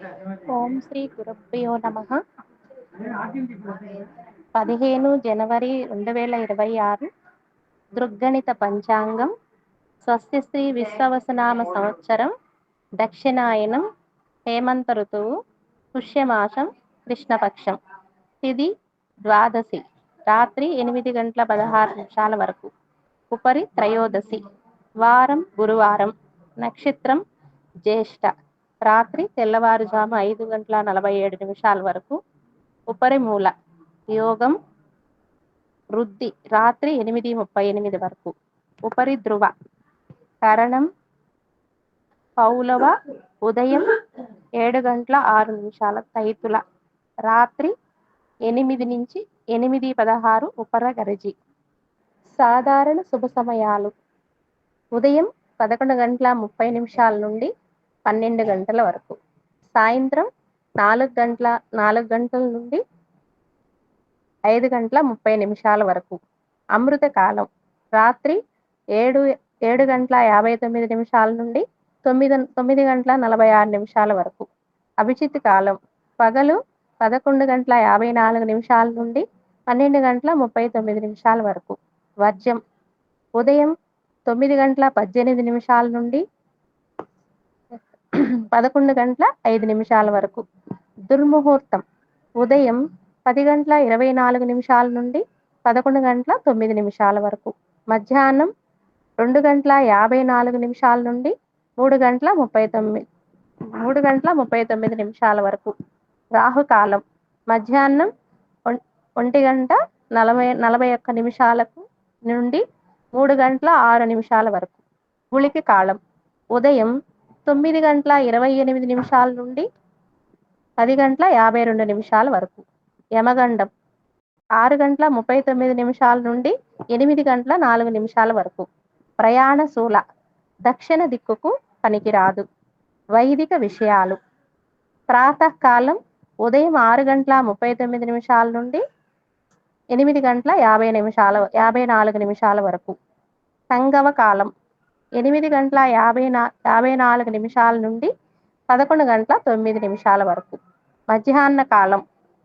ఓం శ్రీ గురుభ్యో నమః. 15 జనవరి 2026 దృగ్గణిత పంచాంగం. స్వస్తి శ్రీ విశ్వవసునామ సంవత్సరం దక్షిణాయనం హేమంత ఋతువు పుష్యమాసం కృష్ణపక్షం తిథి ద్వాదశి రాత్రి 8:16 వరకు. ఉపరి త్రయోదశి వారం గురువారం. నక్షత్రం జ్యేష్ఠ రాత్రి తెల్లవారుజాము 5:47 వరకు. ఉపరి మూల యోగం వృద్ధి రాత్రి 8:38 వరకు. ఉపరి ధ్రువ కరణం పౌలవ ఉదయం 7:06 తైతుల రాత్రి 8 నుంచి 8:16 ఉపర గరజి. సాధారణ శుభ సమయాలు ఉదయం 11:30 నుండి 12 వరకు. సాయంత్రం 4 గంటల నుండి 5:30 వరకు. అమృత కాలం రాత్రి 7:59 నుండి 9:46 వరకు. అభిజిత్ కాలం పగలు 11:54 నుండి 12:39 వరకు. వర్జం ఉదయం 9:18 నుండి 11:05 వరకు. దుర్ముహూర్తం ఉదయం 10:24 నుండి 11:09 వరకు. మధ్యాహ్నం 2:54 నుండి 3:39 వరకు. రాహుకాలం మధ్యాహ్నం 1:41 నుండి 3:06 వరకు. గుళిక కాలం ఉదయం 9:28 నుండి 10:52 వరకు. యమగండం 6:39 నుండి 8:04 వరకు. ప్రయాణశూల దక్షిణ దిక్కుకు పనికిరాదు. వైదిక విషయాలు ప్రాతకాలం ఉదయం 6:39 నుండి 8:54 వరకు. సంగవ కాలం 8:54 నుండి 11:09 వరకు. మధ్యాహ్న కాలం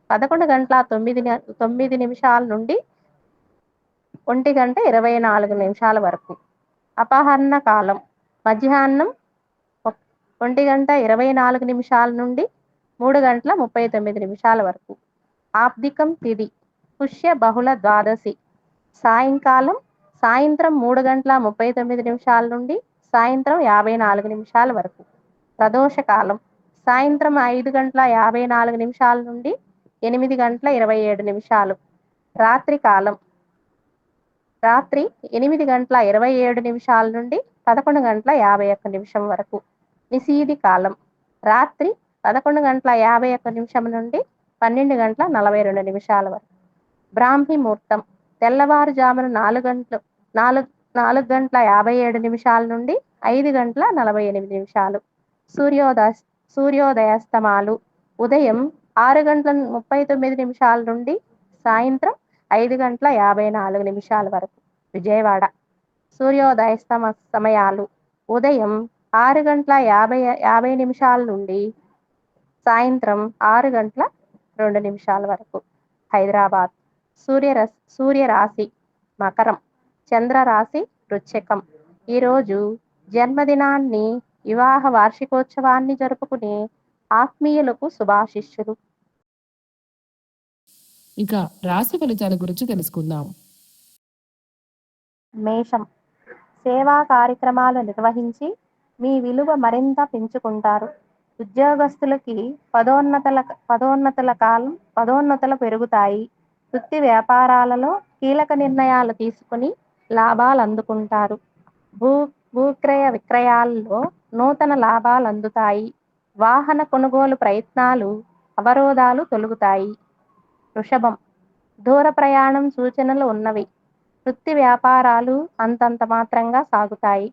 11:09 నుండి 1:24 వరకు. అపహరణ కాలం మధ్యాహ్నం 1:24 నుండి 3:39 వరకు. ఆబ్దికం తిథి పుష్య బహుళ ద్వాదశి సాయంత్రం 3:39 నుండి సాయంత్రం 54 వరకు. ప్రదోషకాలం సాయంత్రం 5:54 నుండి 8:27. రాత్రి కాలం రాత్రి 8:27 నుండి 11:51 వరకు. నిశీధి కాలం రాత్రి 11:51 నుండి 12:42 వరకు. బ్రాహ్మీ ముహూర్తం తెల్లవారుజామున 4:57 నుండి 5:48. సూర్యోదయాస్తమాలు ఉదయం 6:39 నుండి సాయంత్రం 5:54 వరకు. విజయవాడ సూర్యోదయాస్తమ సమయాలు ఉదయం 6:50 నుండి సాయంత్రం 6:02 వరకు. హైదరాబాద్ సూర్యరాశి మకరం, చంద్రరాశి వృశ్చికం. ఈరోజు జన్మదినాన్ని, వివాహ వార్షికోత్సవాన్ని జరుపుకునే ఆత్మీయులకు శుభాశిస్సులు. ఇక రాశి ఫలితాల గురించి తెలుసుకుందాం. మేషం సేవా కార్యక్రమాలు నిర్వహించి మీ విలువ మరింత పెంచుకుంటారు. ఉద్యోగస్తులకి పదోన్నతులు పెరుగుతాయి. వృత్తి వ్యాపారాలలో కీలక నిర్ణయాలు తీసుకుని లాభాలు అందుకుంటారు. భూక్రయ విక్రయాల్లో నూతన లాభాలు అందుతాయి. వాహన కొనుగోలు ప్రయత్నాలు అవరోధాలు తొలగుతాయి. వృషభం దూర ప్రయాణం సూచనలు ఉన్నవి. వృత్తి వ్యాపారాలు అంతంత మాత్రంగా సాగుతాయి.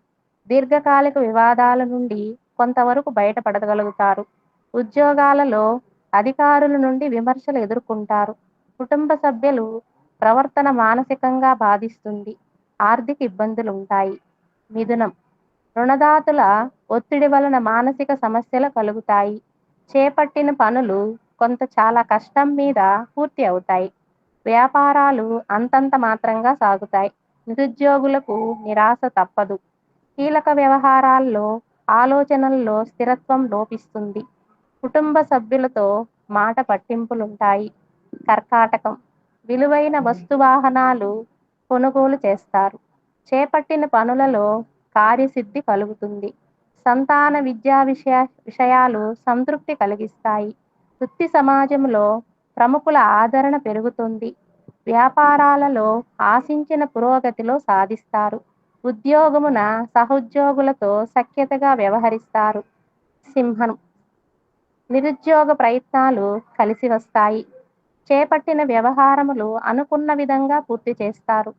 దీర్ఘకాలిక వివాదాల నుండి కొంతవరకు బయటపడగలుగుతారు. ఉద్యోగాలలో అధికారుల నుండి విమర్శలు ఎదుర్కొంటారు. కుటుంబ సభ్యులు ప్రవర్తన మానసికంగా బాధిస్తుంది. ఆర్థిక ఇబ్బందులు ఉంటాయి. మిథునం రుణదాతల ఒత్తిడి వలన మానసిక సమస్యలు కలుగుతాయి. చేపట్టిన పనులు కొంత చాలా కష్టం మీద పూర్తి అవుతాయి. వ్యాపారాలు అంతంత మాత్రంగా సాగుతాయి. నిరుద్యోగులకు నిరాశ తప్పదు. కీలక వ్యవహారాల్లో ఆలోచనల్లో స్థిరత్వం లోపిస్తుంది. కుటుంబ సభ్యులతో మాట పట్టింపులుంటాయి. కర్కాటకం విలువైన వస్తువాహనాలు కొనుగోలు చేస్తారు. చేపట్టిన పనులలో కార్యసిద్ధి కలుగుతుంది. సంతాన విద్యా విషయాలు సంతృప్తి కలిగిస్తాయి. వృత్తి సమాజంలో ప్రముఖుల ఆదరణ పెరుగుతుంది. వ్యాపారాలలో ఆశించిన పురోగతిలో సాధిస్తారు. ఉద్యోగమున సహోద్యోగులతో సఖ్యతగా వ్యవహరిస్తారు. సింహం నిరుద్యోగ ప్రయత్నాలు కలిసి వస్తాయి. చేపట్టిన వ్యవహారములు అనుకున్న విధంగా పూర్తి చేస్తారు.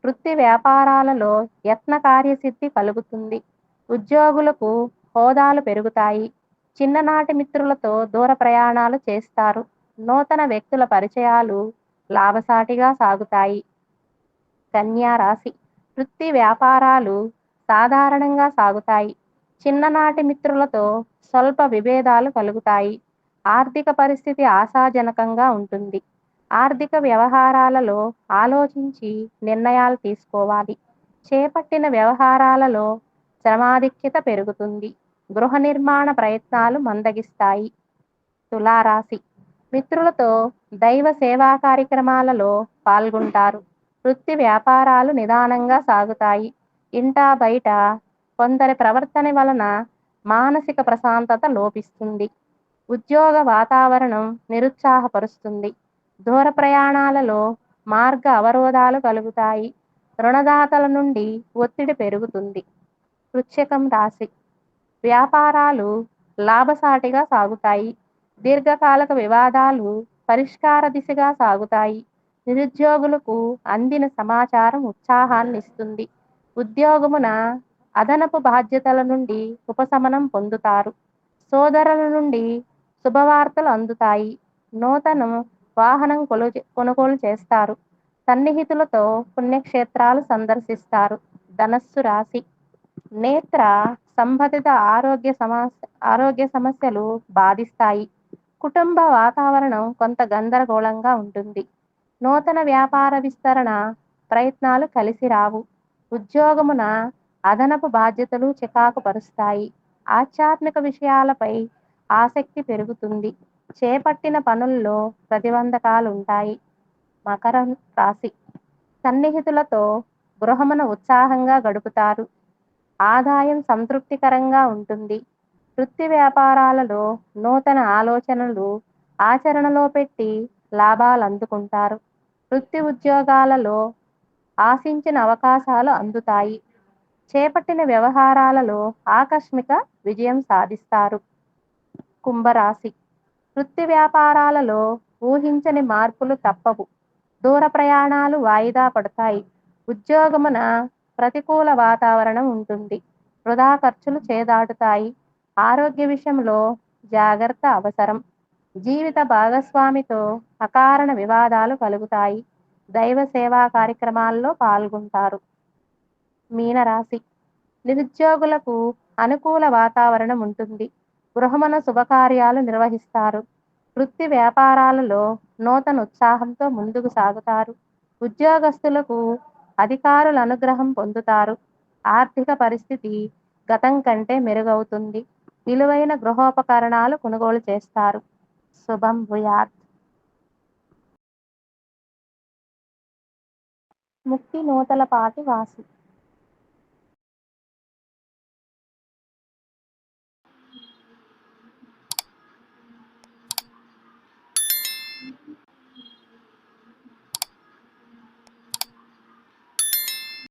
వృత్తి వ్యాపారాలలో యత్న కార్యసిద్ధి కలుగుతుంది. ఉద్యోగులకు హోదాలు పెరుగుతాయి. చిన్ననాటి మిత్రులతో దూర ప్రయాణాలు చేస్తారు. నూతన వ్యక్తుల పరిచయాలు లాభసాటిగా సాగుతాయి. కన్యా రాశి వృత్తి వ్యాపారాలు సాధారణంగా సాగుతాయి. చిన్ననాటి మిత్రులతో స్వల్ప విభేదాలు కలుగుతాయి. ఆర్థిక పరిస్థితి ఆశాజనకంగా ఉంటుంది. ఆర్థిక వ్యవహారాలలో ఆలోచించి నిర్ణయాలు తీసుకోవాలి. చేపట్టిన వ్యవహారాలలో శ్రమాధిక్యత పెరుగుతుంది. గృహ నిర్మాణ ప్రయత్నాలు మందగిస్తాయి. తులారాశి మిత్రులతో దైవ సేవా కార్యక్రమాలలో పాల్గొంటారు. వృత్తి వ్యాపారాలు నిదానంగా సాగుతాయి. ఇంటా బయట కొందరి ప్రవర్తన వలన మానసిక ప్రశాంతత లోపిస్తుంది. ఉద్యోగ వాతావరణం నిరుత్సాహపరుస్తుంది. దూర ప్రయాణాలలో మార్గ అవరోధాలు కలుగుతాయి. రుణదాతల నుండి ఒత్తిడి పెరుగుతుంది. వృశ్చికం రాశి వ్యాపారాలు లాభసాటిగా సాగుతాయి. దీర్ఘకాలిక వివాదాలు పరిష్కార దిశగా సాగుతాయి. నిరుద్యోగులకు అందిన సమాచారం ఉత్సాహాన్ని ఇస్తుంది. ఉద్యోగమున అదనపు బాధ్యతల నుండి ఉపశమనం పొందుతారు. సోదరుల నుండి శుభవార్తలు అందుతాయి. నూతన వాహనం కొనుగోలు చేస్తారు. సన్నిహితులతో పుణ్యక్షేత్రాలు సందర్శిస్తారు. ధనస్సు రాశి నేత్ర సంబంధిత ఆరోగ్య సమస్యలు బాధిస్తాయి. కుటుంబ వాతావరణం కొంత గందరగోళంగా ఉంటుంది. నూతన వ్యాపార విస్తరణ ప్రయత్నాలు కలిసి రావు. ఉద్యోగమున అదనపు బాధ్యతలు చికాకు పరుస్తాయి. ఆధ్యాత్మిక విషయాలపై ఆసక్తి పెరుగుతుంది. చేపట్టిన పనుల్లో ప్రతిబంధకాలుంటాయి. మకరం రాశి సన్నిహితులతో గృహమున ఉత్సాహంగా గడుపుతారు. ఆదాయం సంతృప్తికరంగా ఉంటుంది. వృత్తి వ్యాపారాలలో నూతన ఆలోచనలు ఆచరణలో పెట్టి లాభాలు అందుకుంటారు. వృత్తి ఉద్యోగాలలో ఆశించిన అవకాశాలు అందుతాయి. చేపట్టిన వ్యవహారాలలో ఆకస్మిక విజయం సాధిస్తారు. కుంభరాశి వృత్తి వ్యాపారాలలో ఊహించని మార్పులు తప్పవు. దూర ప్రయాణాలు వాయిదా పడతాయి. ఉద్యోగమున ప్రతికూల వాతావరణం ఉంటుంది. వృధా ఖర్చులు చేదాటుతాయి. ఆరోగ్య విషయంలో జాగ్రత్త అవసరం. జీవిత భాగస్వామితో అకారణ వివాదాలు కలుగుతాయి. దైవ సేవా కార్యక్రమాల్లో పాల్గొంటారు. మీనరాశి నిరుద్యోగులకు అనుకూల వాతావరణం ఉంటుంది. గృహమున శుభకార్యాలు నిర్వహిస్తారు. వృత్తి వ్యాపారాలలో నూతన ఉత్సాహంతో ముందుకు సాగుతారు. ఉద్యోగస్తులకు అధికారుల అనుగ్రహం పొందుతారు. ఆర్థిక పరిస్థితి గతం కంటే మెరుగవుతుంది. విలువైన గృహోపకరణాలు కొనుగోలు చేస్తారు. శుభం భూయాత్. ముక్తి నూతలపాటి వాసు.